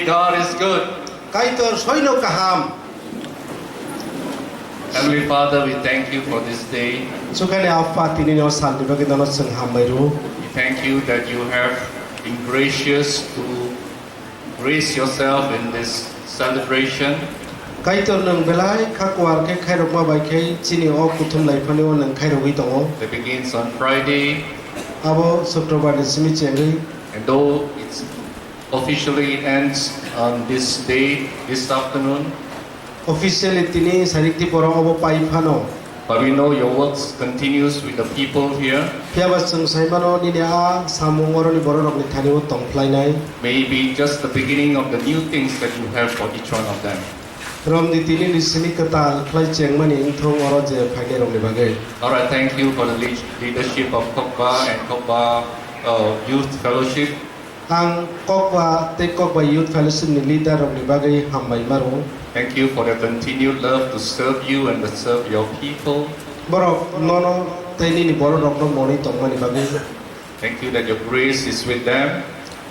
Indeed, God is good. Kaitor soino kaham. Heavenly Father, we thank you for this day. Sukani apa tini no sal di bagi dono seng hamairu. We thank you that you have been gracious to grace yourself in this celebration. Kaitor nang belai kakwar ke kairok ma bai ke chini o kutum lai pani o nang kairok ito. That begins on Friday. Abo September di simi cengri. And though it officially ends on this day, this afternoon, Officially tini sarikti porong abo pai pano. but we know your works continues with the people here. Piabas seng saimano ni dia samungo ni borok ni thani o tong plai nai. Maybe just the beginning of the new things that you have for each one of them. Rom di tini di simi ketal plai ceng mani ingthong oro je phai rom ni bagai. Lord, I thank you for the leadership of Kokborok and Kokborok Youth Fellowship. Ang Kokborok Youth Fellowship ni leader rom ni bagai hambai maro. Thank you for the continued love to serve you and to serve your people. Borok nono teni ni borok rok no moni tong mani bagai. Thank you that your grace is with them.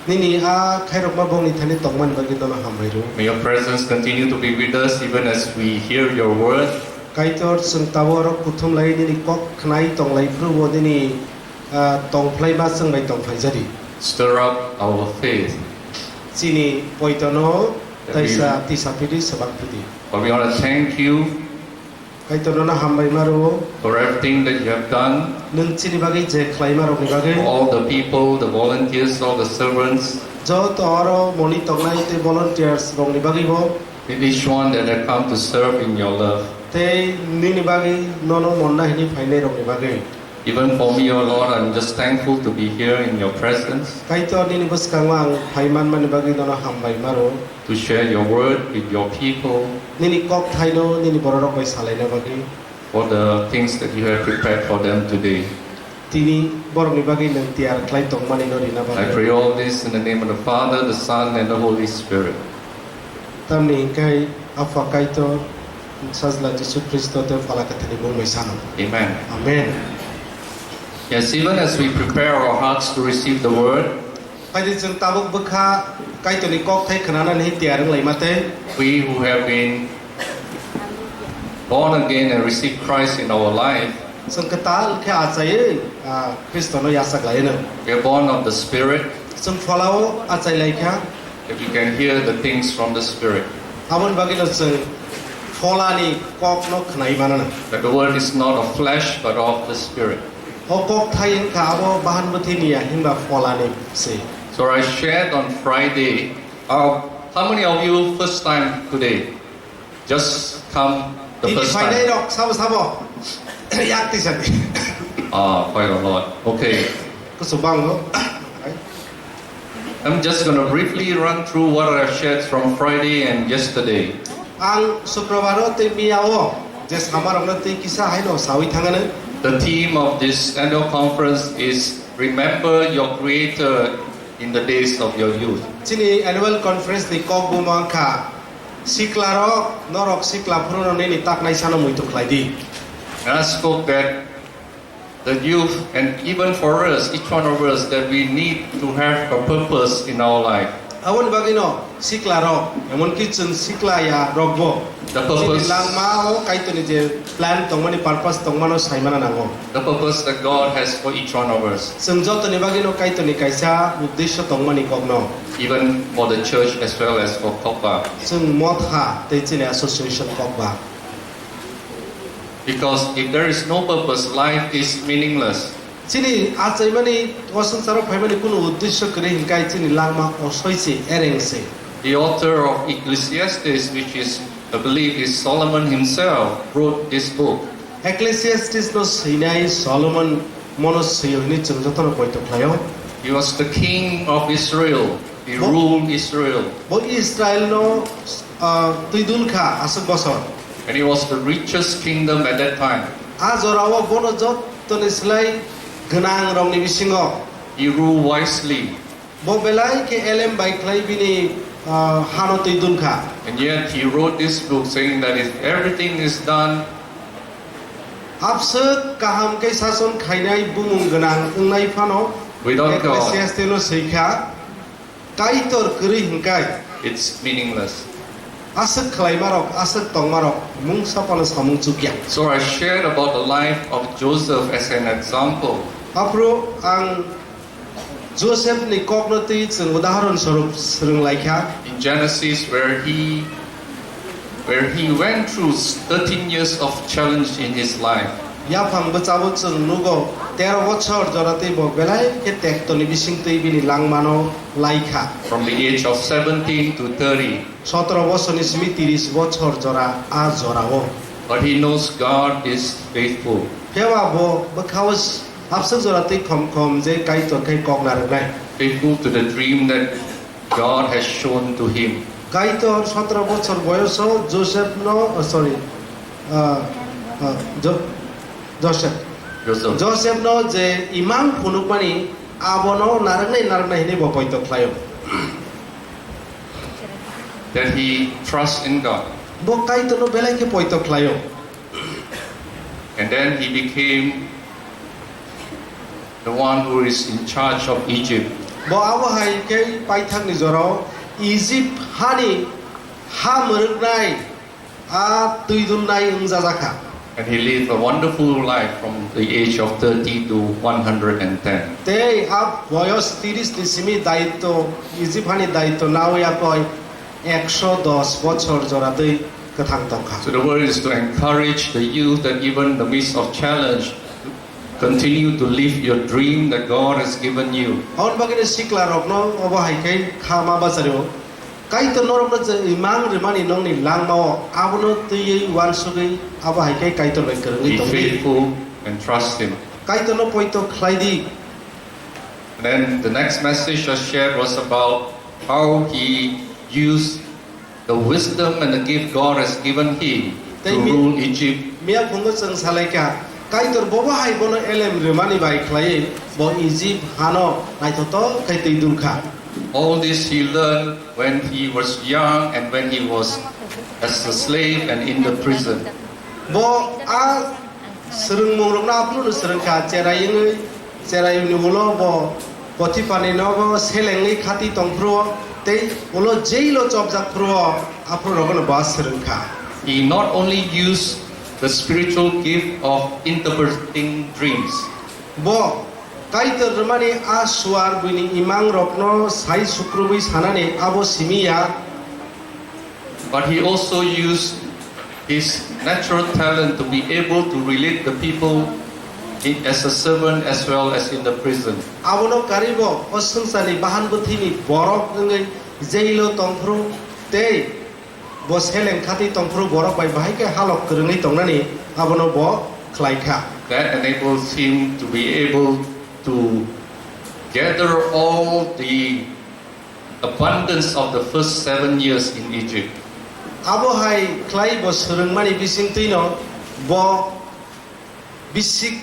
Nini a kairok ma bong ni thani tong mani bagai dono hambai ru. May your presence continue to be with us even as we hear your word. Kaitor seng taworok kutum lai ni kok knai tong lai pru bo ni tong plai ba seng bai tong phai jadi. Stir up our faith. Sini poitono taisa tisapidi sabak pidi. But we want to thank you Kaitor nona hambai maro for everything that you have done, nung sini bagai je klai maro ni bagai. for all the people, the volunteers, all the servants, Jo to oro moni tong lai te volunteers rong ni bagai bo. with each one that have come to serve in your love. Te nini bagai nono monna hini phaile rong ni bagai. Even for me, O Lord, I'm just thankful to be here in your presence, Kaitor nini bus kangwang phaiman mani bagai nona hambai maro. to share your word with your people, Nini kok thaino nini borok bai salai na bagai. for the things that you have prepared for them today. Tini borok ni bagai nang tiar klai tong mani no rina I bagai. pray all this in the name of the Father, the Son, and the Holy Spirit. Tam ni kai afa Kaitor sazla Yesus Kristo te fala kathani mo mai sano. Amen. Amen. Yes, even as we prepare our hearts to receive the word, Pai jeng tabuk bekha Kaitor ni kok thai khanana ni tiar lai mate. we who have been born again and received Christ in our life, Seng ketal ke acai Kristo no yasak lai na. we are born of the Spirit, Seng follow acai lai kha. that we can hear the things from the Spirit. Amun bagi no seng fola ni kok no khnai mana na. That the word is not of flesh but of the Spirit. O kok thai yang ka abo bahan buti ni ya hingga fola ni se. So I shared on Friday. How many of you first time today? Just come the Ini first phai dai time. dok sabo. Yak ti san. Quite a lot. Okay. Ko subang no. I'm just going to briefly run through what I shared from Friday and yesterday. Ang Sukrabaro te miao. Jes hamar amna te kisah hai no sawi thangana. The theme of this annual conference is Remember Your Creator in the Days of Your Youth. Sini annual conference ni KOKBYF ka. Siklaro norok sikla pruno ni tak nai sana muito khlaidi. And I spoke that the youth and even for us, each one of us, that we need to have a purpose in our life. Awon bagino siklaro. Emon kitchen sikla ya rogbo. The purpose, Sini lang mao kaito ni je plan tong mani purpose tong mano sai mana nango. the purpose that God has for each one of us, Senjot ni bagino kaito ni kaisa uddesho tong mani kogno. even for the church as well as for Kokborok. Sung motha te chini association kokba. Because if there is no purpose, life is meaningless. Sini acai mani wasung saro phai mani kuno uddesho kare hingkai chini langma osoi se ereng se. The author of Ecclesiastes, which is, I believe, is Solomon himself, wrote this book. Ecclesiastes no sinai Solomon monos sayo ni chungjoto no poito klayo. He was the king of Israel. He ruled Israel. Bo Israel no tuidul kha asuk bosor. And he was the richest kingdom at that time. Azorawa bono jot to ni slai genang rong ni bisingo. He ruled wisely. Bo belai ke elem bai klai bini hano tuidul kha. And yet he wrote this book saying that if everything is done Apse kaham ke sason khainai bumung genang ungnai phano without God, Ecclesiastes no seikha Kaitor keri hingkai it's meaningless. Asik klaimarok, asik tongmarok, mung sapana samung cukya. So I shared about the life of Joseph as an example. Apro ang Joseph ni koknoti chung udaharon swarup srung laikha. In Genesis, where he went through 13 years of challenge in his life. Ya phang bachabo chung nugo 13 bochor jorate bo belai ke tek toni bising tei bini langmano laikha. From the age of 17 to 30. 17 বছর ni simi 30 বছর jora a jorao. But he knows God is faithful. Hewa bo bakhaus absak jorate khom je kaitor kai koknar nai. Faithful to the dream that God has shown to him. Kaitor 17 বছর বয়স Joseph no Joseph no je imam phunukmani abono narangnai ni bo poito khlayo. That he trusts in God. Bo Kaitor no belai ke poito khlayo. And then he became the one who is in charge of Egypt. Bo abo hai ke paithak ni jorao Egypt hani ha muruknai a tuidun nai ungjajaka. And he lived a wonderful life from the age of 30 to 110. Te ab boyos 30 ni simi daitto Egypt hani daitto nauya koi 110 বছর জোড়াতেই কাথাং Tankha. So the word is to encourage the youth that even in the midst of challenge, continue to live your dream that God has given you. On bagine sikla rokno obo haikai khama basaro. Kaitor norokno je imang rimani nongni langmao abono tei wan sugai abo haikai kaitor bai kereng Be ni tongni. faithful and trust him. Kaitor no poito khlaidi. And then the next message I shared was about how he used the wisdom and the gift God has given him to rule Egypt. Mia phungo chung salaika Kaitor bobo hai bono elem rimani bai khlai bo Egypt hano naithoto kaitei dulkha. All this he learned when he was young and when he was as a slave and in the prison. Bo a srung mongrokna aplu srungkha cherayung ni ulo bo pothipani no bo selengi khati tongpro tei ulo jailo chopjak pro apru rogono bas srungkha. He not only used the spiritual gift of interpreting dreams, Bo Kaitor rimani a suar bini imang rokno sai sukrubui sanani abo simia. but he also used his natural talent to be able to relate the people as a servant as well as in the prison. Abono karibo osungsani bahan buthini borok ngai jailo tongpru tei bo seleng khati tongpru borok bai bahai ke halok krungi tongnani abono bo khlaikha. That enables him to be able to gather all the abundance of the first 7 years in Egypt. Abo hai khlai bo surungmani bising tino bo bisik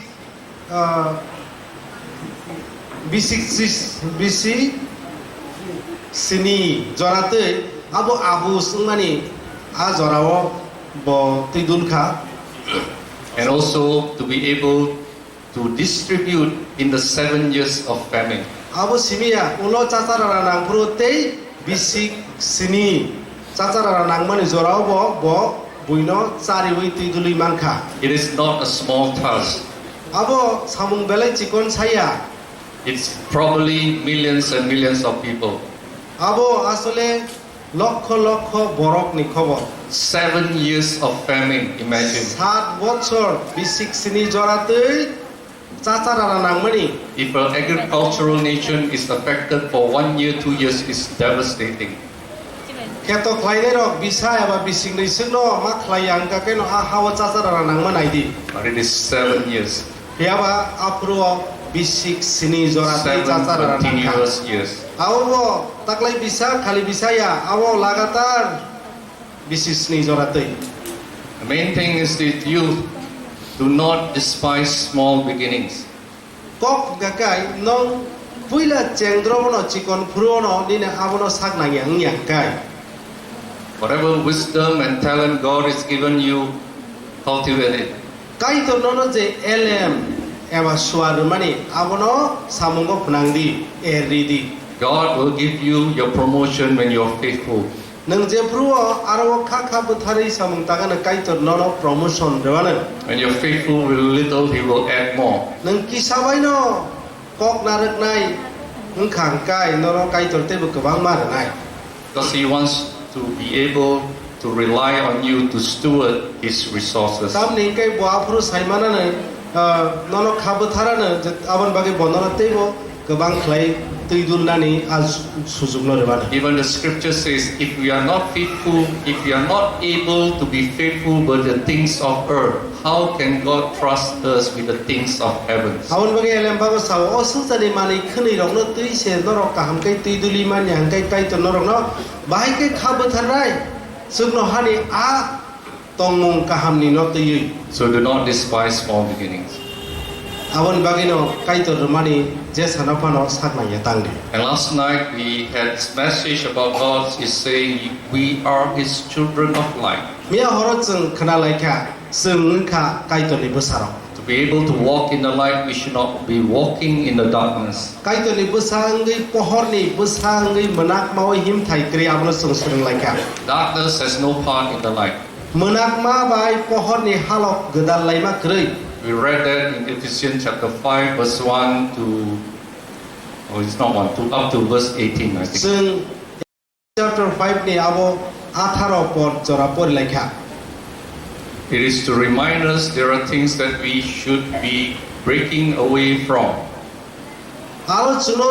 sini jorate abo abu sungmani a jorao bo tidulkha. And also to be able to distribute in the 7 years of famine. Abo simia ulo chacharara nang pro tei bisik sini chacharara nang mani jorao bo buino chari wi tiduli mankha. It is not a small task. Abo samung belai chikon saya. It's probably millions and millions of people. Abo asole lokho borok ni khobor. 7 years of famine, imagine. 7 বছর bisik sini jorate chacharara nangmani. If an agricultural nation is affected for 1 year, 2 years, it's devastating. Keto khlaine rok bisa aba bising ni singno ma khlayang ka keno a hawa chacharara nangmanai di. But it is 7 years. Hiaba apro bisik sini jorate 7 chacharara nangka. continuous years. Awo taklai bisa khali bisa ya awo lagatar bisik sini jorate. The main thing is that you do not despise small beginnings. Kok gakai nong puila cengdrobono chikon phurono dine abono sakna yang kai. Whatever wisdom and talent God has given you, cultivate it. Kaitor nono je LM ema suar mani abono samungo phunangdi eridi God will give you your promotion when you are faithful. nang je pruo aro kha buthari samung taga na kaitor no promotion rewana When you're faithful with little, He will add more. nang kisabai no kok narak nai nang khang kai no kaitor te bu kwang ma nai Because He wants to be able to rely on you to steward His resources. tam ning kai bua pru saimana ne no kha buthara ne aban bagi bonona te bo kwang khlai tuidul nani az sujug no rewana Even the scripture says, if we are not faithful, if we are not able to be faithful with the things of earth, how can God trust us with the things of heaven? aban bagi elem bago saw o su tani mani khni rok no tui se no rok ka ham kai tuiduli man yang kai kai to no rok no bai kai kha butharai sug no hani a tongmung ka ham ni no tui So do not despise small beginnings. awan bagino kaitor mani je sanapano sakna yatangdi And last night we had this message about God is saying we are His children of light. mia horo chung khana laika sung kha kaitor ni busaro To be able to walk in the light, we should not be walking in the darkness. kaitor ni busangi pohor ni busangi manak mau him thai kri ablo sung sung laika Darkness has no part in the light. manak ma bai pohor ni halok gedal laima krei We read that in Ephesians chapter 5 verse 1 to, oh it's not 1, to up to verse 18 I think. sung chapter 5 ni abo 18 por chora por laika It is to remind us there are things that we should be breaking away from. alo chuno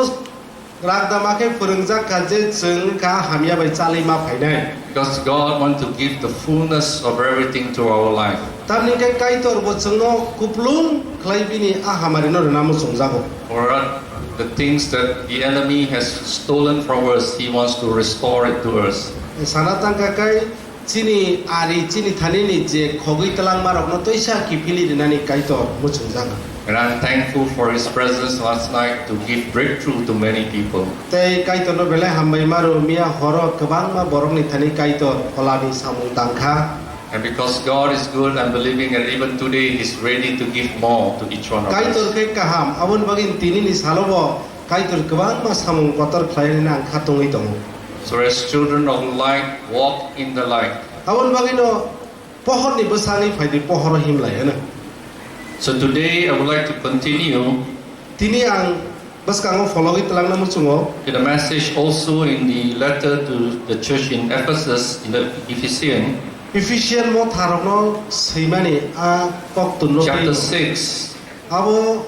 rakda ma ke purungja ka je chung ka hamya bai chalai ma phainai Because God wants to give the fullness of everything to our life. tamni kai kaitor bo chungno kuplung khlai bini a hamari no namu chungjago Or the things that the enemy has stolen from us, He wants to restore it to us. sanatang ka kai chini ari chini thani ni je khogui talang marok no toisa ki phili dinani kaitor mo chungjago And I'm thankful for His presence last night to give breakthrough to many people. tei kaitor no bele hambai maru mia horo kabang ma borong ni thani kaitor holani samung tangkha And because God is good, I'm believing that even today He's ready to give more to each one of kaitor us. ke kaham abun bagin tini ni salobo kaitor kabang ma samung kotor khlai ni nang khatungi tong So as children of light, walk in the light. abun bagino pohor ni busangi phaidi pohor him lai na So today I would like to continue tini ang bas kango follow talang na mo chungo with a message also in the letter to the church in Ephesus, in the Ephesians, Ephesian mo tharok no seimani a kok tunno chapter 6. abo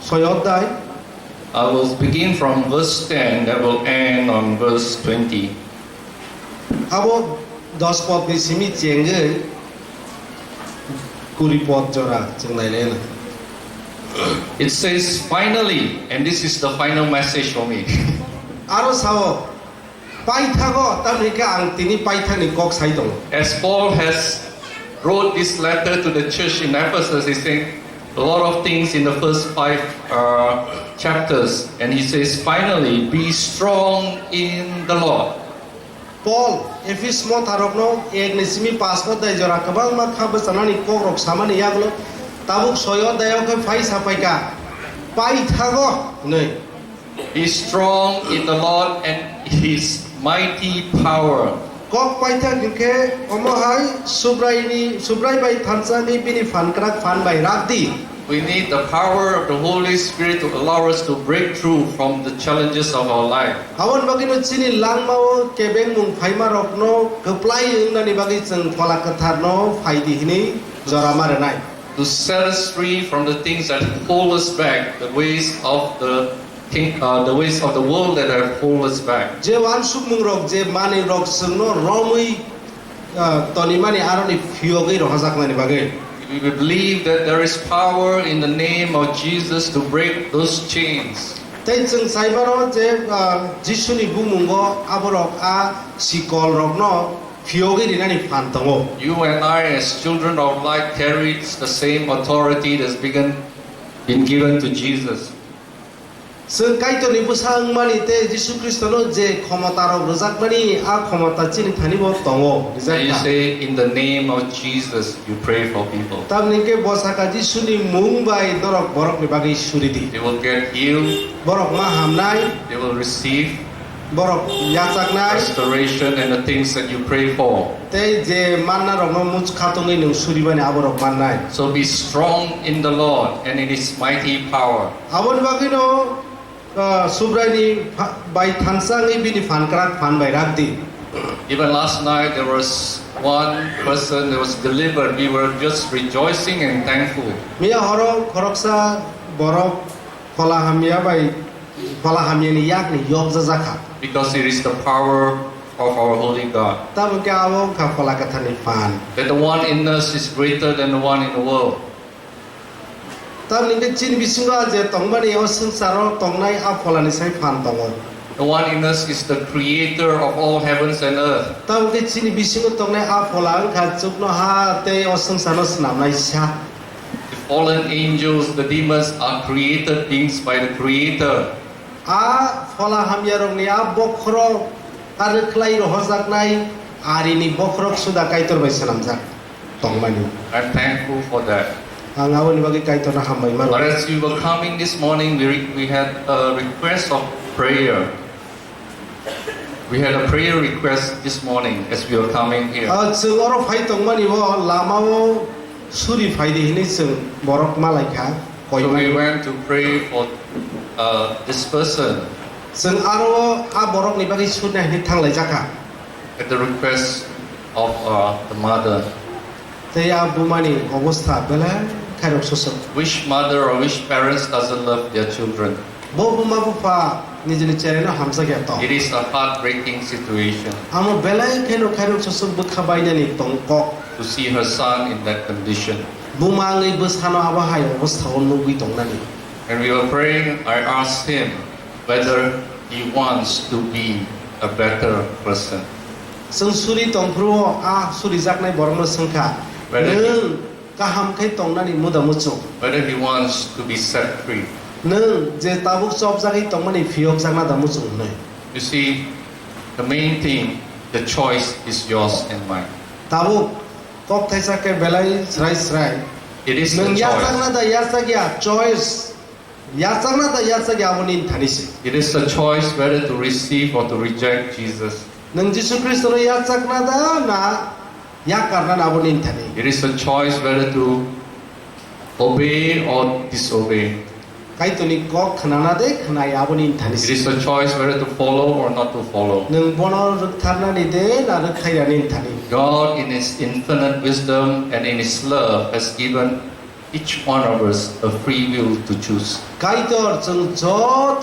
soyot dai I will begin from verse 10, that will end on verse 20. abo 10 pod ni simi chenge kuri pod jora chengnai le na It says, finally, and this is the final message for me. aro sao paithago tamni ka ang tini paithani kok sai dong As Paul has wrote this letter to the church in Ephesus, he's saying a lot of things in the first 5 chapters, and he says, finally, be strong in the Lord. Paul efis mo tharok no ek ni simi pas ko dai jora kabang ma khab sanani kok rok samani yaglo tabuk soyot dai ko phai sapai ka paithago nei Be strong in the Lord and His mighty power. kok paitha ke omo hai subrai bai thansa ni bini fan krak fan bai rakdi We need the power of the Holy Spirit to allow us to break through from the challenges of our life. awon bagino chini langmao kebeng mung phaima rok no keplai nani bagi cheng phala kathar no phaidi hini jora mare nai To set us free from the things that hold us back, the ways of the world that have hold us back. je wan sukmung rok je mani rok sengno romui toni mani aroni phiogai rohajak nani bagai We believe that there is power in the name of Jesus to break those chains. tei cheng saibaro je jisuni bumungo aborok a sikol rok no phiogai rinani phantongo You and I, as children of light, carry the same authority that's been given to Jesus. जों काइटरनि बुसां मानि ते जिसु ख्रिस्टनो जे क्षमताराव रोजाबमानि आ क्षमता चिनि थानिबो दङ And you say, in the name of Jesus, you pray for people. तामनिके बसाका जिसुनि मुं bye दरक बरकनि बागै सुरिदि They will get healed, बरक मा हामनाय they will receive Barak याचाकनाय restoration and the things that you pray for. ते जे मानना रकनो मुच खातोङै नों सुरिबानि आबरक माननाय So be strong in the Lord and in His mighty power. आबन बागैनो सुब्रायनि बाय थानसाङै बिनि फानक्राक फानबाय राखदि Even last night there was one person that was delivered. We were just rejoicing and thankful. मिया हरो खरकसा बरक फला हामिया bye फला हामियानि याकनि योग जाजाखा Because it is the power of our holy God. Tabo के आवो खा फला कथानि फान That the one in us is greater than the one in the world. ताब निके चिन बिसिङा जे तंबानि अ संसाराव तंनाय आ फलानि साइ फान दङ The one in us is the creator of all heavens and earth. ताब के चिन बिसिङो तंनाय आ फला खा चुकनो हा ते अ संसाराव स्नामनाय सा The fallen angels, the demons are created beings by the creator. आ फला हामिया रंनि आ बखरो आरो क्लाइ रहजाकनाय आरिनि बखरक सुदा काइतर bye सनामजाक तंबानि I'm thankful for that. आं आवनि बागै काइतर हामबाय मान But as we were coming this morning, we had a request of prayer. We had a prayer request this morning as we were coming here. जों अर phi तंबानि बो लामाव सुरि फाइदि हिनि जों बरक मालायखा So we went to pray for this person जों आरो आ बरकनि बागै सुनाय हिनि थांलाय जाखा at the request of the mother. ते आ बुमानि अवस्था बेला खायरक ससो Which mother or which parents doesn't love their children? बो बुमा बुफा निजनि चेरेनो हामसा गया त It is a heartbreaking situation Amo Bela खेनो खायरक ससो बुखा बायनानि तंक to see her son in that condition. बुमाङै बोसानो आबा हाय अवस्थायाव नुगै दंनानि And we were praying, I asked him whether he wants to be a better person. जों सुरि तंफ्रु आ सुरि जाकनाय बरनो सोंखा नों गाहामखै तंनानि मुदा Muchu Whether he wants to be set free. नों जे Tabuk सब जागै तंमानि फियक जाकना दा मुचु नै You see, the main thing, the choice is yours and mine. Tabuk कब थाइसा के बेलाय स्राय स्राय It is the नों या choice. जाकना दा या जागिया चॉइस या जाकना दा या जागिया आवनि थानिसि It is the choice whether to receive or to reject Jesus. नों जिसु ख्रिस्टनो या जाकना दा ना या करना आवनि थानि It is a choice whether to obey or disobey. काइतनि क खनाना दे खनाय आवनि It थानिसि is a choice whether to follow or not to follow. नों बनो रथारनानि दे ना रखायनानि थानि God, in His infinite wisdom and in His love, has given each one of us a free will to choose. काइतर जों ज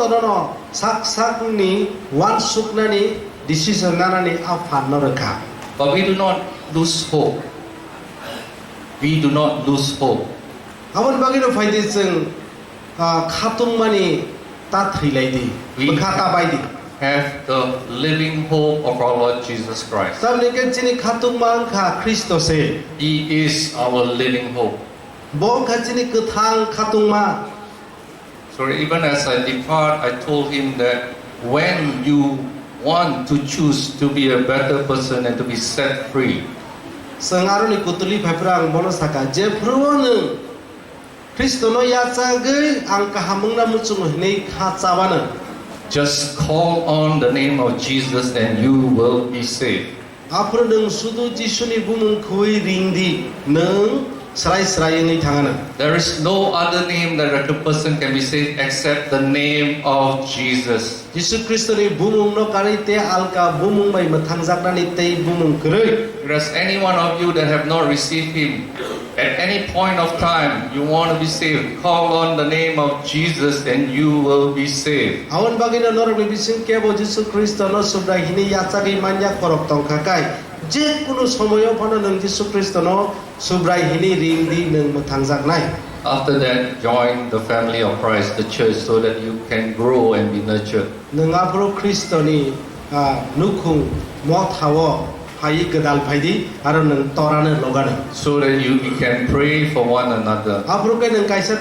तननो साक साकनि वान सुकनानि decision नानानि आ फाननो रखा But we do not lose hope. We do not lose hope. आवन बागिनो फाइदि जों खातुममानि ता थैलायदि बखाता बायदि Have the living hope of our Lord Jesus Christ. तबने के चिनि खातुममा खा ख्रिस्ट से He is our living hope. बो खाचिनि कथां खातुममा So even as I depart, I told him that when you want to choose to be a better person and to be set free, संगारनि कुतुलि फाइफ्रां बनो साका जे फ्रोनो ख्रिस्टनो याचागै आं काहामुंना मुचुङो नै खाचाबानो just call on the name of Jesus and you will be saved. आफोर नों सुदु जिसुनि बुमुंखौै रिंदि नों स्राय स्रायङै थाङानो There is no other name that a person can be saved except the name of Jesus. जिसु ख्रिस्टनि बुमुंनो कारिते आलका बुमुंबाय मोथांजाकनानि तै बुमुंखरै Whereas any one of you that have not received Him, at any point of time you want to be saved, call on the name of Jesus and you will be saved. आवन बागिनो नरमनि बिसिं केबो जिसु ख्रिस्टनो सुब्रा हिनि याचागै मान्या करक तंखाकाय जे कुनु समयो फनो नों जिसु ख्रिस्टनो सुब्रा हिनि रिंदि नों मोथांजाकनाय After that, join the family of Christ, the church, so that you can grow and be nurtured. नों आफोर ख्रिस्टनि नुखुं मथावो phai gedal phai di aro nang torane logane so that you can pray for one another, apro ke nang kaisa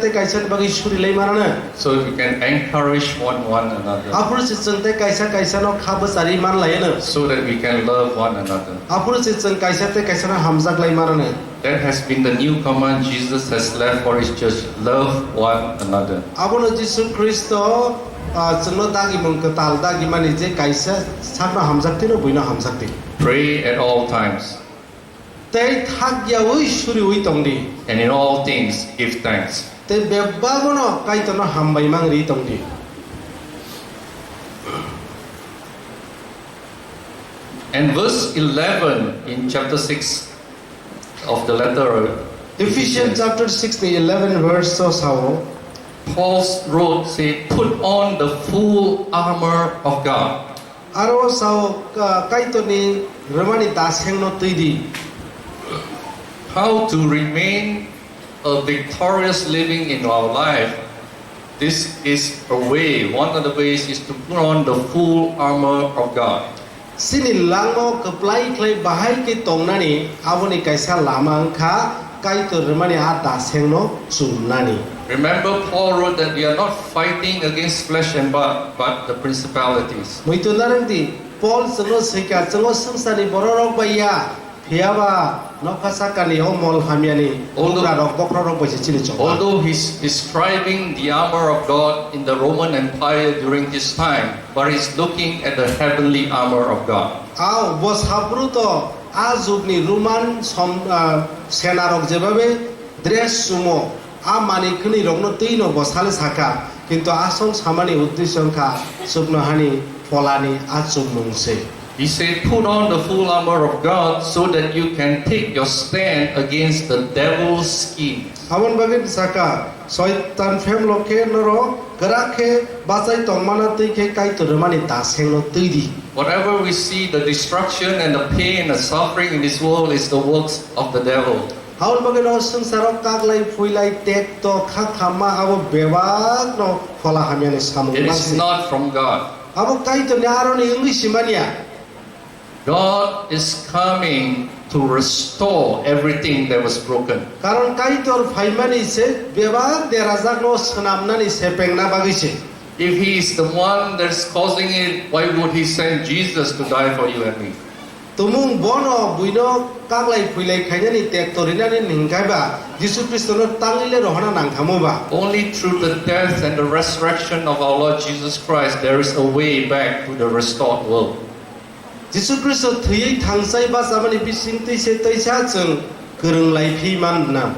bagi suri lei marane so you can encourage one another, apro sitsang te kaisa no khabasari man laina so that we can love one another. apro sitsang kaisa no hamjak lai marane. That has been the new command Jesus has left for his church. Love one another. Abono Jisu Kristo chungno dagi mong ketal dagi mani je kaisa sakna hamjakti no buina hamjakti. Pray at all times. Tei thagya ui suri ui tongdi. And in all things give thanks. Tei bebagono Kaitor no hambai mangri tongdi. And verse 11 in chapter 6 of the letter Ephesians chapter 6 the 11 verse so sao Paul wrote, say, put on the full armor of God. aro sao Kaitor ni rwmani daseng no tuidi. How to remain a victorious living in our life. This is a way. One of the ways is to put on the full armor of God. Sini lango keplai klai bahai ke tongnani aboni kaisa lamang kha Kaitor rwmani a daseng no chumnani. Remember, Paul wrote that we are not fighting against flesh and blood, but the principalities. Muito narangdi Paul sengo sika sengo sengsani bororok baya phiaba nokasakani homol hamiani ulra rok bokrorok basi chili chok. Although he's describing the armor of God in the Roman Empire during his time, but he's looking at the heavenly armor of God. Au bos habruto azubni Roman senarok jebabe dress sumo amani kini rokno tino bosale saka kintu asong samani uddishon kha subno hani polani achum nungse. He said, put on the full armor of God so that you can take your stand against the devil's schemes. Amon bagin saka soitan fem loke noro garakhe basai tongmana tike Kaitor rwmani daseng no tuidi. Whatever we see, the destruction and the pain and suffering in this world is the works of the devil. Haul bagin no sengsarok kaglai phuilai tek to khakhama abo bebak no phola hamiani samung It is mangsi. not from God. Abo Kaitor ni aroni English mania. God is coming to restore everything that was broken. Karon Kaitor phaimani se bebak derajak no snamnani sepengna bagise. If he is the one that's causing it, why would he send Jesus to die for you and me? Tumung bono buino kaglai phuilai khainani tek torinani ningkaiba Jisu Kristo no tangile rohana nangthamuba. Only through the death and the resurrection of our Lord Jesus Christ, there is a way back to the restored world. Jisu Kristo thuyei thangsai ba samani bising tise taisa chung kereng lai phi man na.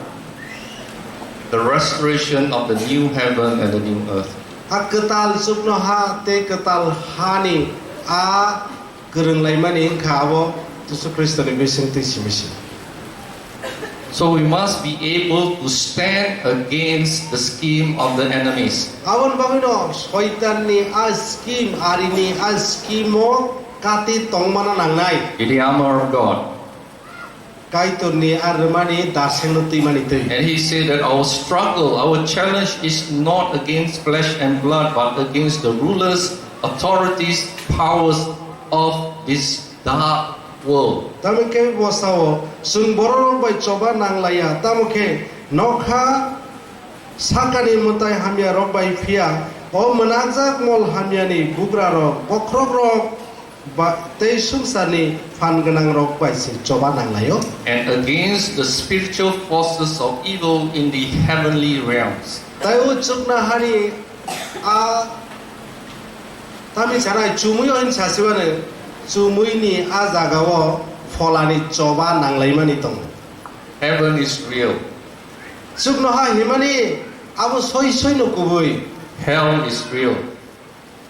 The restoration of the new heaven and the new earth. A ketal supno ha te ketal hani a kereng lai mani khabo Jisu Kristo ni bising tise misi. So we must be able to stand against the scheme of the enemies. Awon bagino shaitan ni a scheme arini a schemo kati tongmana nangnai. In the armor of God. Kaitor ni armani daseng no timani te. And he said that our struggle, our challenge is not against flesh and blood, but against the rulers, authorities, powers of this dark world. Tamuke bosao sung bororo bai coba nanglaya tamuke nokha sakani mutai hamia rok bai phia o menajak mol hamiani bugra rok bokrok rok ba tei sungsani fan genang rok bai si coba nanglayo. And against the spiritual forces of evil in the heavenly realms. Tai ucukna hari a tami sarai cumuyo in sasiwane cumui ni a jagawo folani coba nanglaimani tong. Heaven is real. Sukno ha himani abo soi no kubui. Hell is real.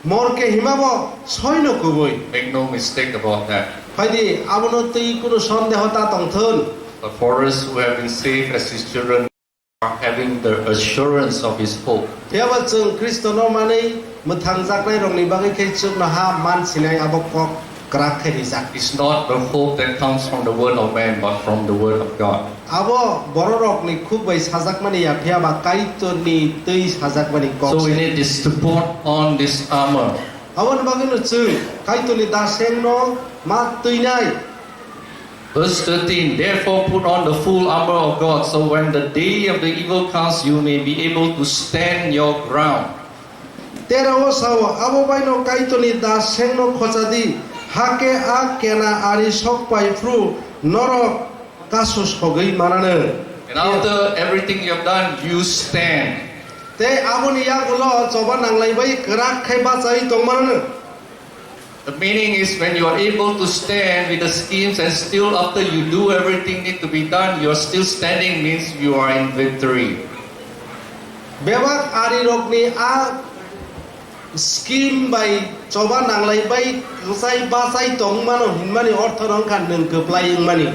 Morke himabo soi no kubui. Make no mistake about that. Phaidi abo no tei kuno sondeho ta tongthun. But for us who have been saved as his children are having the assurance of his hope. Thiaba chung Kristo no manei muthang jaknai rongni bagai khei sukno ha man sinai abo kok krak khei jak. It's not the hope that comes from the word of man, but from the word of God. Abo bororok ni khub bai sajak mani ya thiaba Kaitor ni tei sajak mani kok. So we need this to put on this armor. Awon bagino chung Kaitor ni daseng no ma tuinai. Verse 13, therefore put on the full armor of God, so when the day of the evil comes, you may be able to stand your ground. 13 sawo abo baino kaitoni da sengno khojadi hake a kena ari sokpai fru norok kasus hogei manane. And after everything you have done, you stand. Te aboni yagulo coba nanglai bai gerak khai bacai tong manane. The meaning is when you are able to stand with the schemes and still after you do everything need to be done, you are still standing means you are in victory. Bewak ari rokni a scheme by coba nanglai bai usai basai tong mano hinmani orthorong kan neng keplaying mani.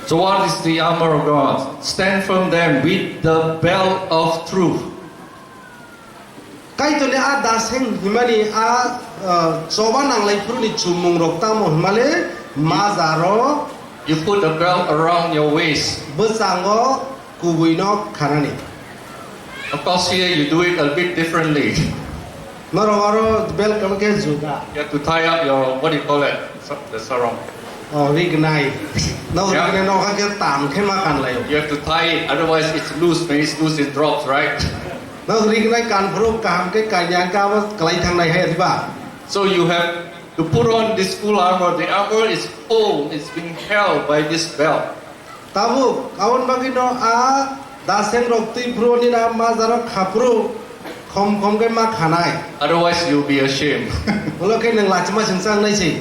So what is the armor of God? Stand firm then with the belt of truth. Kaitoni a daseng himani a coba nanglai fru ni cumung rok tamo himale mazaro You put the belt around your waist. besango kubuino kanani. Of course here you do it a bit differently. Noro bel kamke juga. You have to tie up your, what do you call it? The sarong. Oh, rignai. No, Yeah. rignai no kake tam kema kan layo. You have to tie it, otherwise it's loose. When it's loose, it drops, right? No, rignai kan pro kam ke kanyan ka was kalai thang nai hai ba. So you have to put on this full armor. The armor is full. It's being held by this belt. Tabu kawan bagi no a daseng rokti pro ni na mazaro khapru khom ke ma khanai. Otherwise, you'll be ashamed. Ulo ke nang lachma sengsang nai si.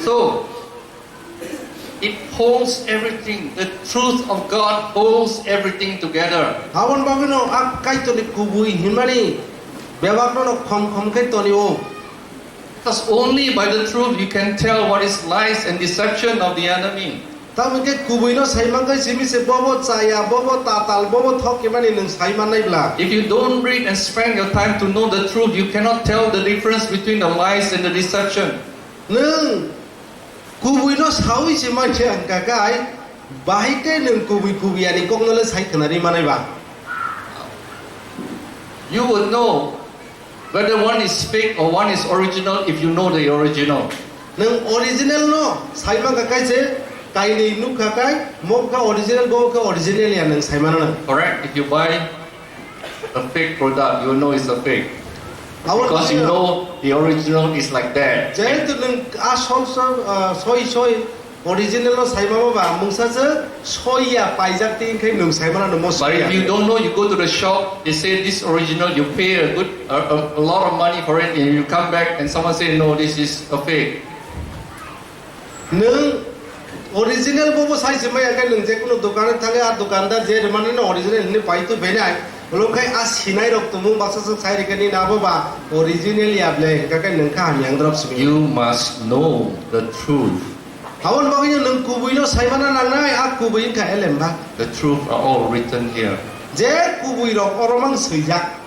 So, it holds everything. The truth of God holds everything together. Kawan bagi no a kaitoni kubui himani. Bewak no khom ke toni o. Because only by the truth you can tell what is lies and deception of the enemy. Tamu ke kubuino saimang kai simi se bobo caya bobo tatal bobo thok ke mani nang saiman nai bla. If you don't read and spend your time to know the truth, you cannot tell the difference between the lies and the deception. Nung kubuino sawi se manche angka kai bahai ke nung kubi ani kong nole sai kenari manai ba. You would know whether one is fake or one is original if you know the original. Nung original no saimang ka kai se kai ni nuk ka kai mok ka original go ka original ya nung saiman na. Correct? If you buy a fake product, you know it's a fake. Because you know the original is like that. Jai tu nung a soi original no saimang ba mungsa se soi ya paijak tin kai nung saiman na mo But soi. if you don't know, you go to the shop, they say this original, you pay a lot of money for it, and you come back and someone say, no, this is a fake. Nung original bobo sai se mai akan nung je kuno dukan thange ar dukandar je remani no original ni pai tu benai lo kai a sinai rok tumu baksa sa sai rekani na ba original ya ble ka kai nung ka yang drop simi You must know the truth. awon ba ngi nung kubui no sai mana nang nai a kubui ka elem ba The truth are all written here. je kubui rok oromang suijak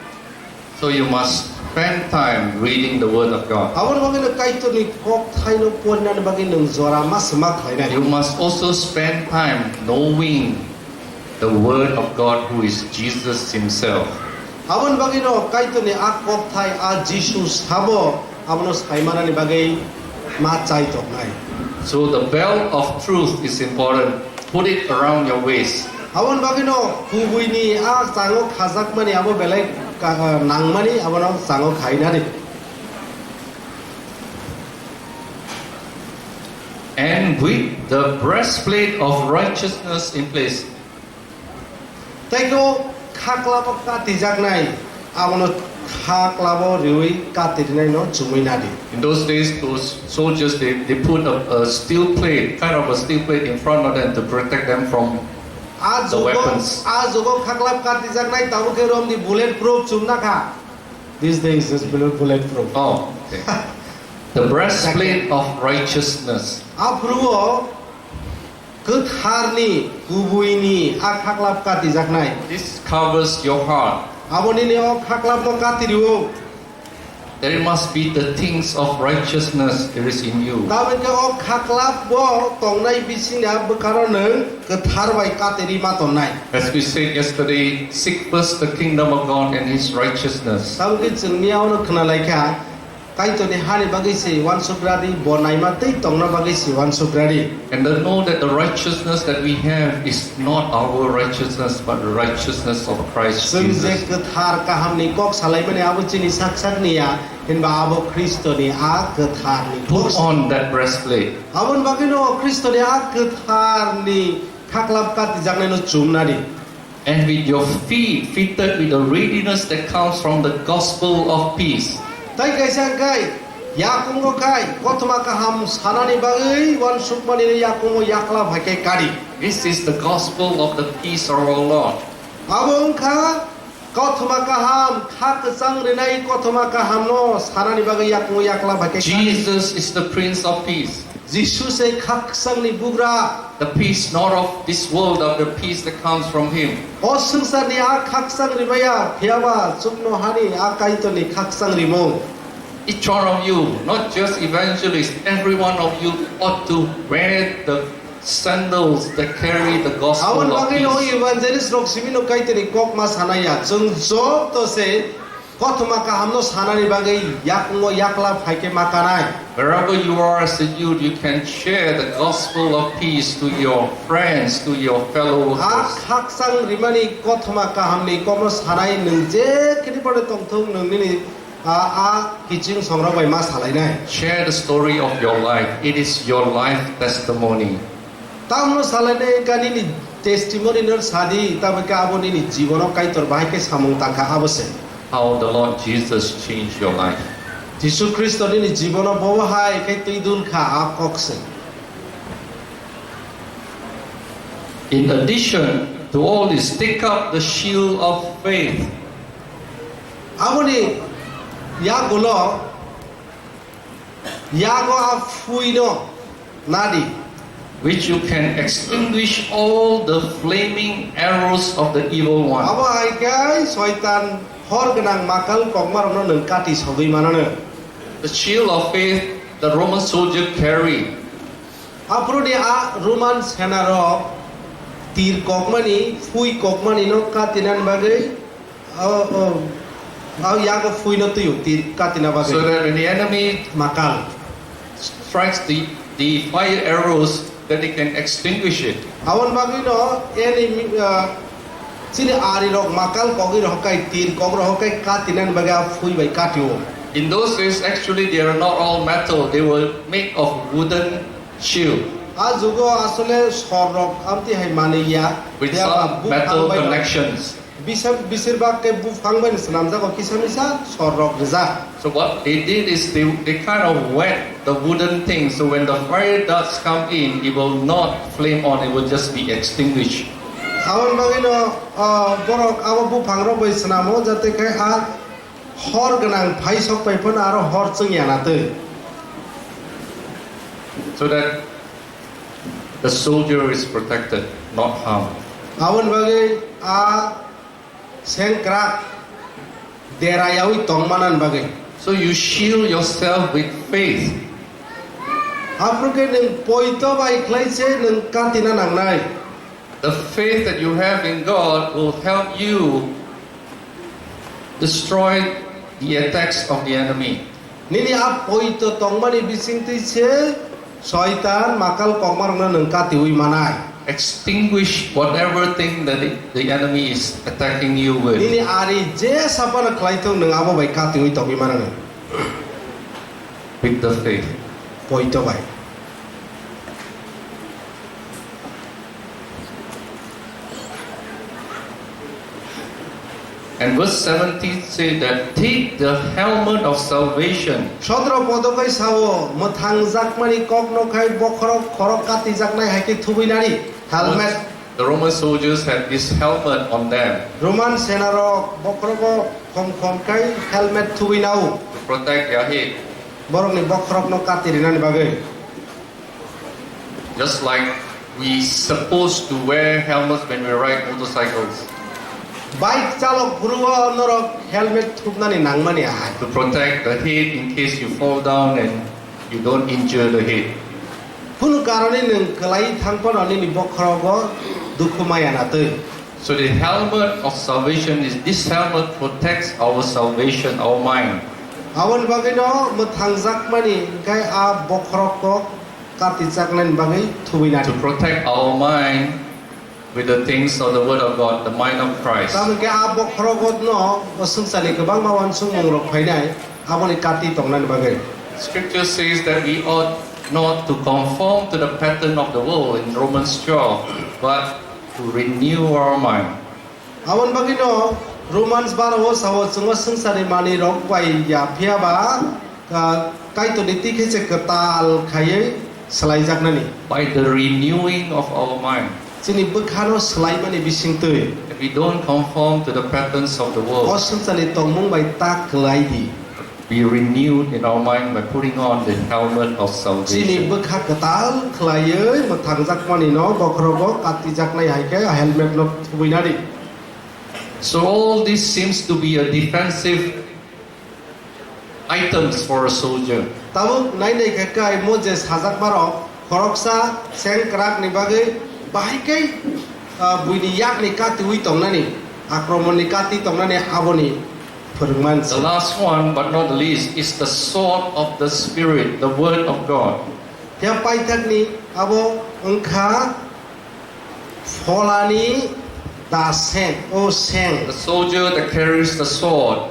So you must spend time reading the Word of God. awon ba ngi kai tu ni kok thai no pon na ba ngi nung zora mas mak khai na You must also spend time knowing the Word of God, who is Jesus Himself. awon ba ngi no kai tu ni a kok thai a jesus habo awon sai mana ni bagai ma chai tok nai So the belt of truth is important. Put it around your waist. awon bagino kubui ni a sango khazak mani abo belai nang mani abono sango khai na ri And with the breastplate of righteousness in place. taiko khakla ka tijak nai abono khakla bo riui ka tirinai no chumui na ri In those days, those soldiers, they put a steel plate, kind of a steel plate in front of them to protect them from a the weapons. jogo khakla ka tijak nai tabu ke rom di bullet proof chumna kha these days is bullet proof Oh, okay. The breastplate of righteousness. a pruo ke tharni kubui ni a khakla ka tijak nai This covers your heart. aboni ni o khakla to ka tiriu There must be the things of righteousness there is in you. Tamen ke o khaklap bo tongnai bisina bekaro neng ke tharbai kateri ma tongnai. As we said yesterday, seek first the kingdom of God and His righteousness. Tamen ke jengniao no khna laika Kaitor ni hani bagi si wan sugradi bonai mati tongna bagi si wan sugradi. And to know that the righteousness that we have is not our righteousness, but the righteousness of Christ Sungje Jesus. kethar kaham ni kok salai mani abu cini sak ni ya hin ba abu Kristo ni a kethar ni. Put on that breastplate. Abun bagi no Kristo ni a kethar ni kaklap kat jangne no chumna ni. And with your feet fitted with the readiness that comes from the gospel of peace. Tai kai sang kai yakungo kai kotma kaham sanani bagi wan sukmani ni yakungo yakla bhakai kari. This is the gospel of the peace of our Lord. Abung ka kotma kaham khak sang renai kotma kaham no sanani bagi yakungo yakla bhakai kari. Jesus is the Prince of Peace. Jisu se khak sang ni bugra. The peace not of this world, but the peace that comes from Him. O sungsar ni a khak sang ribaya phiawa chukno hani a kaito ni khak sang rimo. Each one of you, not just evangelists, every one of you ought to wear the sandals that carry the gospel Awan of bagi no peace. evangelist rok simino kaito ni kok ma sanaya chung job to se kotma kaham no sanani bagi yakungo yakla bhakai makanai. Wherever you are as a youth, you can share the gospel of peace to your friends, to your fellow workers. Hak sang rimani kotma kaham ni komo sanai nung je kini pada tongthong nung ni a kiching songra bai mas halai nai. Share the story of your life. It is your life testimony. Tamno salai nai kani ni testimony nor sadi tabaka aboni ni jibono kaitor bai ke samung taka abose. How the Lord Jesus changed your life. Jisu Kristo ni jibono bawa hai kai tuidul kha akokse. In addition to all this, take up the shield of faith. Aboni ya golo ya go a fuino nadi. Which you can extinguish all the flaming arrows of the evil one. Abo ai kai soitan hor ganang makal kokmar no nung kati sogi manana. The shield of faith the Roman soldier carried. Apro ni a Roman senaro tir kokmani fui kokmani no katinan bagai ya go fui no tuyu tir katina So bagai that when the enemy makal. strikes the fire arrows, that they can extinguish it. Awan bagai no eni sini ari rok makal kogi rok kai tir kog rok kai katinan bagai fui bai katio. In those days, actually, they are not all metal. They were made of wooden shield Ajugo asole sorok amti hai maniya with some metal connections. Bisir ke bufang ban senamza ko kisamisa sorok reza. So what they did is they kind of wet the wooden thing. So when the fire darts come in, it will not flame on. It will just be extinguished. Awan bagino borok awa bufang ro bai senamo jate kai a hor ganang phai sok pai pon aro hor chung yana te. So that the soldier is protected, not harmed. Awan bagai a sengkrak derayawi tongmanan bagai. So you shield yourself with faith. Apro ke neng poito bai klai se neng katina nang nai. The faith that you have in God will help you destroy the attacks of the enemy. Nini a poito tongmani bising ti se soitan makal kokmar na neng katiwi manai. Extinguish whatever thing that the enemy is attacking you with. Nini ari je sapana klaito neng abo bai katiwi tobi manai. With the faith. Poito bai. And verse 17 says that take the helmet of salvation. Sodro podokai sawo mothang jakmani kokno kai bokrok korok kati jaknai haiki thubinari helmet. The Roman soldiers had this helmet on them Roman senaro bokroko kom kai helmet thubinau. to protect their head. Borok ni bokrok no kati rinani bagai. Just like we supposed to wear helmets when we ride motorcycles Bike chalok guruwa norok helmet thubnani nangmani ahai. to protect the head in case you fall down and you don't injure the head. Kunu karone neng kelai thangpon ani ni bokrogo dukumaya nate. So the helmet of salvation is this helmet protects our salvation, our mind. Awan bagai no mutangjak mani kai a bokrok katijak nen bagai thuina. To protect our mind with the things of the Word of God, the mind of Christ. Taman kai a bokrok no osungsani kebang mawan sungmung rok phainai aboni kati tongnan bagai. Scripture says that we ought not to conform to the pattern of the world in Romans 12, but to renew our mind. Awan bagai no Romans 12 sawo sungo sungsani mani rok pai ya phia ba kai to niti khese ketal khayai selaijak nani. By the renewing of our mind. Sini bekhano selai mani bising teuy. If we don't conform to the patterns of the world, Osungsani tongmung bai tak kelaidi. be renewed in our mind by putting on the helmet of Sini salvation. bekha ketal klayeuy mutangjak mani no bokrok katijak nai haike helmet no thuinadi. So all this seems to be a defensive items for a soldier. Tabuk nai nei kakai Moses hazak barok khoroksa sengkrak ni bagai bahikai buini yak ni kati ui tongnani akromon ni kati tongnani aboni perungman. The last one, but not the least, is the sword of the Spirit, the Word of God. Yang paitak ni abo engka folani da seng o seng. The soldier that carries the sword,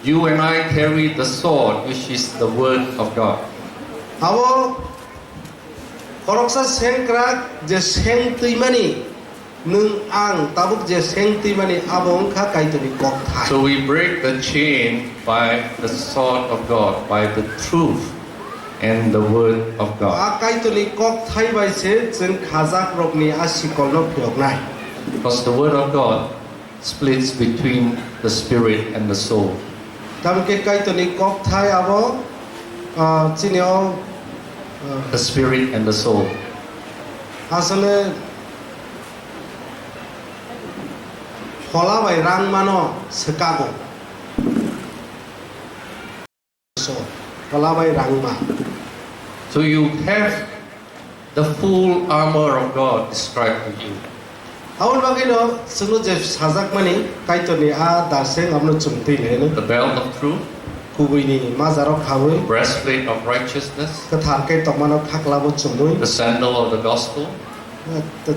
you and I carry the sword, which is the Word of God. Abo khoroksa sengkrak je seng tuimani nung ang tabuk je seng tuimani abo engka kaituni kok thai. So we break the chain by the sword of God, by the truth and the Word of God. Akai tu ni kok thai bai se chen khajak rok ni asikol no phiok nai. Because the Word of God splits between the spirit and the soul. Tam ke kai tu ni kok thai abo chinyo The spirit and the soul. asale hola bai rang mano sekago. So hola bai rang ma. So you have the full armor of God described to you. Awal bagai no sunu je sajak mani kai tu ni a daseng amno chumti le no The belt of truth, kubui ni mazarok khawui breastplate of righteousness, kathar kai tokmano khaklabo chumui the sandal of the gospel,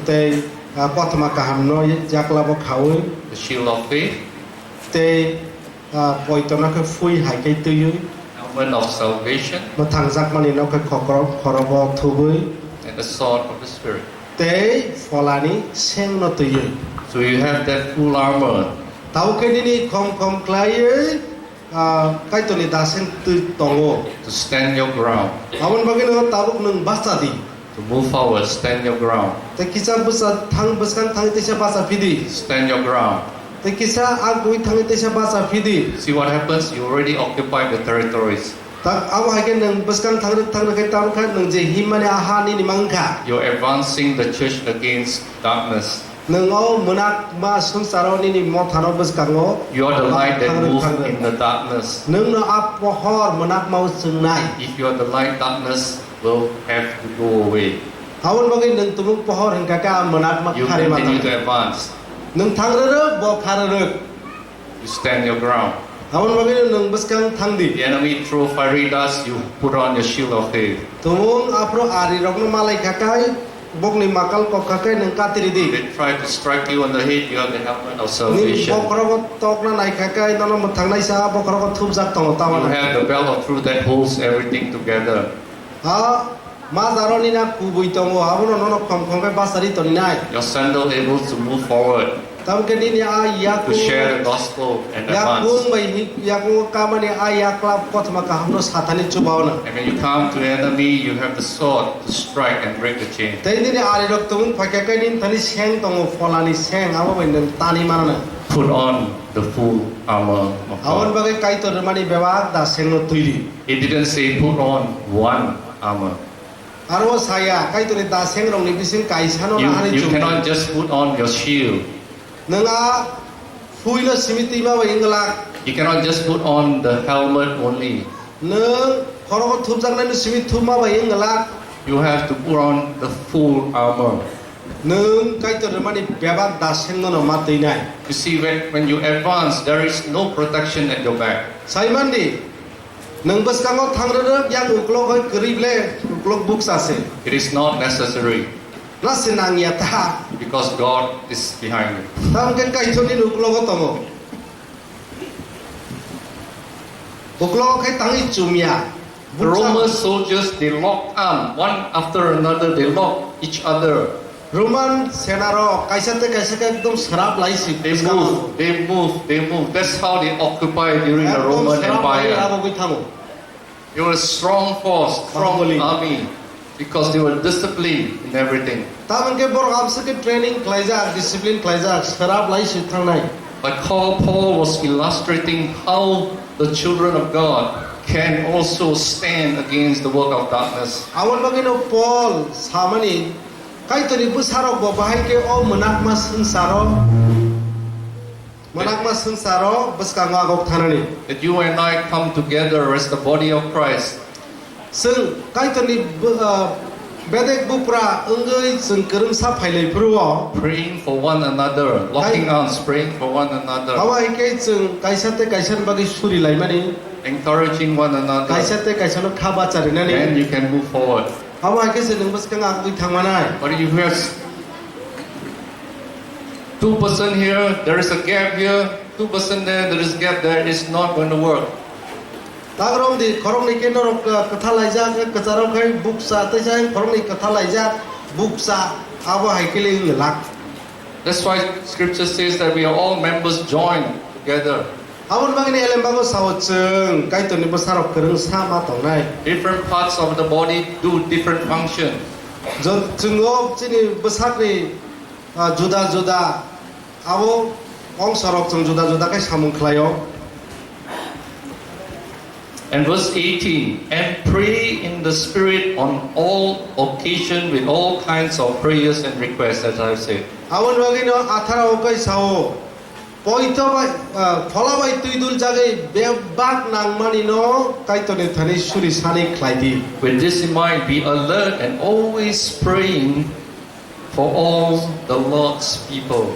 te pathma kahamno jaklabo khawui the shield of faith, te poitona ke fui hai kai tuyui helmet of salvation, no thangjak mani no ke khorobo thubui and the sword of the Spirit. te folani seng no tuyui. So you have that full armor Tau ke ni khom klai kai to ni daseng tu tongo to stand your ground, awan bagai no tabuk nung basadi to move forward, stand your ground, te kisa busa thang buskan thang te sa basa fidi stand your ground. te kisa agui thang te sa basa fidi See what happens? You already occupy the territories. tak awa hagen nung buskan thang kai tam khan nung je himane aha ni mangka You're advancing the church against darkness. nung o munak ma sunsaro ni mo thano buskango You are the light that moves in the darkness. nung no ap pohor munak mau sungnai If you are the light, darkness will have to go away. awan bagai nung tumuk pohor hingga ka munak mak You khari continue mata to advance. nung thang re bo khare You stand your ground. awan bagai nung buskan thang di The enemy throw fiery dust. You put on your shield of faith. tumung apro ari rokno malai kakai bok ni makal ko kakai nung katiri di They try to strike you on the head. You have the helmet of ni salvation. bokro tok na nai kakai nono muthang nai sa bokro thup jak tong You tawana have the belt of truth that holds everything together. ma daroni na kubui tongo abono nono khom khom kai basari ton nai Your sandal able to move forward, tam ke ni a yak to share the gospel and yak advance. bai yak kamani a yak lap kothma ka hamno sathani chubaona And when you come to the enemy, you have the sword to strike and break the chain. tei ni ari rok tung phaka kai nin thani seng tongo folani seng abo bai nen tani manana Put on the full armor of awan God. bagai kai tor mani bewak da seng no tuiri It didn't say put on one armor. aro saya kai tor da seng rong ni bising kai sano na hari You chu cannot just put on your shield. nanga fuilo simiti ma bai ingla You cannot just put on the helmet only. nang khoro thup jang na simit thuma bai ingla You have to put on the full armor. nang kai tor mani bewak da seng no ma tei nai You see, when you advance, there is no protection at your back. sai mandi nang bus kang thangrere yang uklok hoi krible uklok books ase It is not necessary na senang ya ta because God is behind it. tam ke Kaitor ni uklok tomo uklok kai tangi chumya The Roman soldiers, they locked arms, one after another, they locked each other. Roman senaro kaisate ekdom serap lai si They move. That's how they occupy during the Roman Empire. They were a strong force, strong army, because they were disciplined in everything. Taman ke bor amse ke training klaija discipline klaija serap lai si thangnai. But Paul was illustrating how the children of God can also stand against the work of darkness. Awal bagino Paul samani Kaitor ni busarok bo bahai ke o menak mas sengsaro beskang agok thanani. That you and I come together as the body of Christ. Seng Kaitor ni bedek bupra engai seng kerem sa phailai pruo Praying for one another, locking arms, praying for one another, awai ke seng kaisate kaisan bagi suri lai mani encouraging one another, kaisate kaisano khaba charinani then you can move forward. awai ke seng beskang agok thangmanai. But if you have 2% here, there is a gap here, 2% there is a gap there, it's not going to work. Tagrong di korong ni kenor katha laija ke kacaro kai buksa te jai korong ni katha laija buksa abo haikele ngelak. That's why scripture says that we are all members joined together. Awon bagini elem bago sawcheng Kaitor ni besarok kereng sama tongnai. Different parts of the body do different function. Jod jengok chini besak ni juda abo ong sorok jeng juda kai samung khlayo. And verse 18, and pray in the Spirit on all occasion with all kinds of prayers and requests, as I've said. Awon bagino athara okai sao poito bai phola bai tuidul jagai bebak nangmani no Kaitor ni thani suri sani khlaidi. With this in mind, be alert and always praying for all the Lord's people.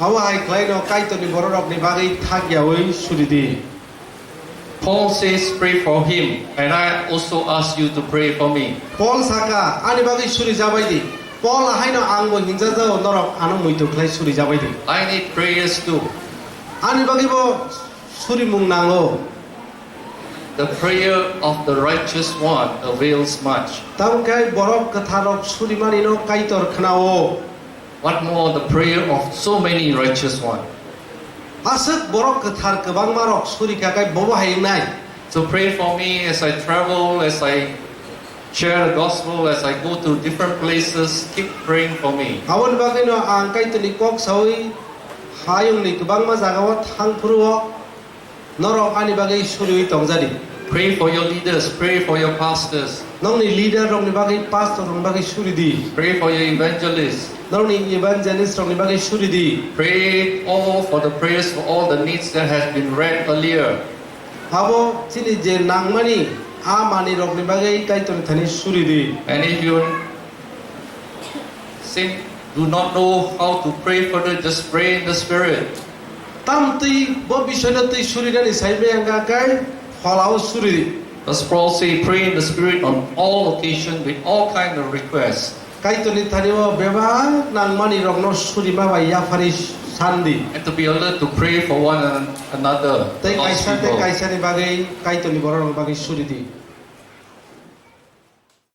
Awai khlai no Kaitor ni borok ni bagai thagyawi suri di. Paul says, pray for him, and I also ask you to pray for me. Paul saka ani bagi suri jabai di. Paul haino angbo hinja jao norok anu muitu khlai suri jabai di. I need prayers too. Ani bagi bo suri mung nango. The prayer of the righteous one avails much. Tam kai borok katharok suri mani no Kaitor khnao. What more the prayer of so many righteous ones? Asat borok kathar kebang marok suri kakai bobo haingnai. So pray for me as I travel, as I share the gospel, as I go to different places. Keep praying for me. Awon bagi no ang Kaitor ni kok sawi hayung ni kebang ma jagawa thang pruo norok ani bagi suri tongjadi. Pray for your leaders, pray for your pastors, Nong ni leader rong ni bagi pastor rong bagi suri di. pray for your evangelists. Nong ni evangelist rong ni bagi suri di. Pray all for the prayers for all the needs that has been read earlier. Abo sini je nangmani amani rong ni bagi Kaitor ni thani suri di. And if you do not know how to pray further, just pray in the Spirit. Tam ti bo bisona ti suri ni saibe anga kai phalao suri. As Paul say, pray in the Spirit on all occasions with all kind of requests. Kaitor ni thani wo beba nangmani rong no suri ma bai ya faris sandi. And to be alert to pray for one another. Te God's kaisa people. ni bagi Kaitor ni borok bagi suri di.